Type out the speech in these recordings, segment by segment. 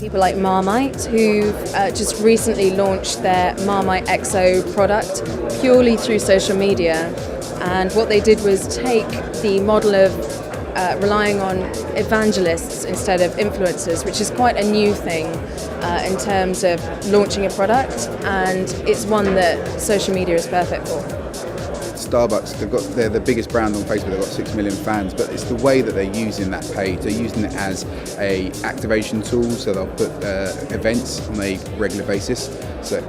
People like Marmite, who've just recently launched their Marmite XO product purely through social media. And what they did was take the model of relying on evangelists instead of influencers, which is quite a new thing in terms of launching a product, and it's one that social media is perfect for. Starbucks, they're the biggest brand on Facebook, they've got 6 million fans, but it's the way that they're using that page. They're using it as a activation tool, so they'll put events on a regular basis, so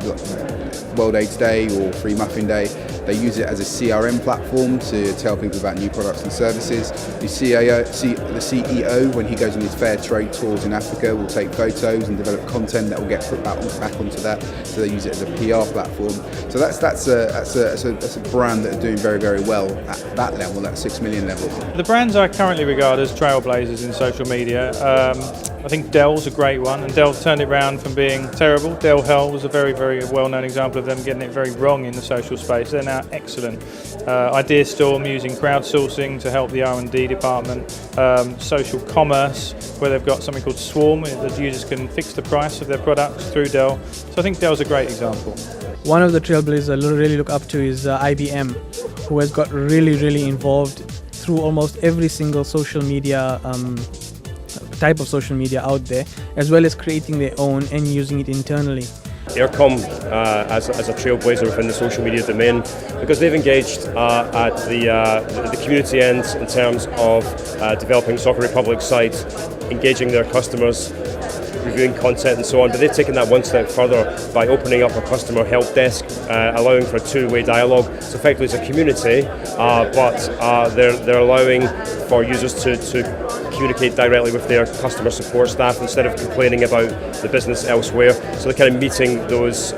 World AIDS Day or Free Muffin Day. They use it as a CRM platform to tell people about new products and services. The CEO, when he goes on his fair trade tours in Africa, will take photos and develop content that will get put back onto that. So they use it as a PR platform. So that's a brand that are doing very, very well at that level, that 6 million level. The brands I currently regard as trailblazers in social media. I think Dell's a great one, and Dell turned it around from being terrible. Dell Hell was a very, very well-known example of them getting it very wrong in the social space. They're now excellent. Ideastorm using crowdsourcing to help the R&D department. Social commerce, where they've got something called Swarm, that users can fix the price of their products through Dell. So I think Dell's a great example. One of the trailblazers I really look up to is IBM, who has got really involved through almost every single social media type of social media out there, as well as creating their own and using it internally. Aircom as a trailblazer within the social media domain, because they've engaged at the community end in terms of developing Soccer Republic sites, engaging their customers, reviewing content and so on, but they've taken that one step further by opening up a customer help desk, allowing for a two-way dialogue. So effectively it's a community, but they're allowing for users to communicate directly with their customer support staff instead of complaining about the business elsewhere. So they're kind of meeting those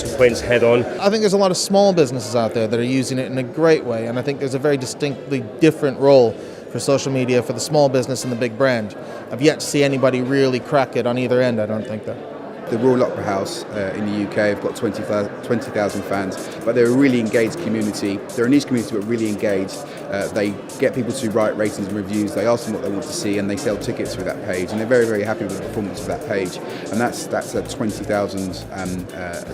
complaints head on. I think there's a lot of small businesses out there that are using it in a great way, and I think there's a very distinctly different role for social media for the small business and the big brand. I've yet to see anybody really crack it on either end, I don't think that. The Royal Opera House in the UK have got 20,000 fans, but they're a really engaged community. They're a niche community but really engaged. They get people to write ratings and reviews, they ask them what they want to see, and they sell tickets through that page, and they're very, very happy with the performance of that page. And that's a 20,000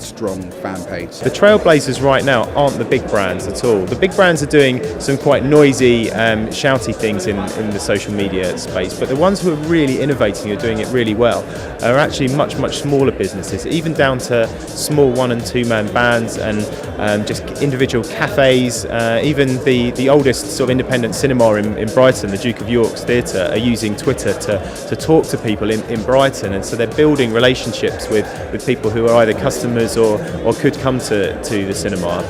strong fan page. The trailblazers right now aren't the big brands at all. The big brands are doing some quite noisy, shouty things in the social media space, but the ones who are really innovating, who are doing it really well, are actually much smaller businesses, even down to small 1- and 2-man bands and just individual cafes. Even the oldest sort of independent cinema in Brighton, the Duke of York's Theatre, are using Twitter to talk to people in Brighton, and so they're building relationships with people who are either customers or could come to the cinema.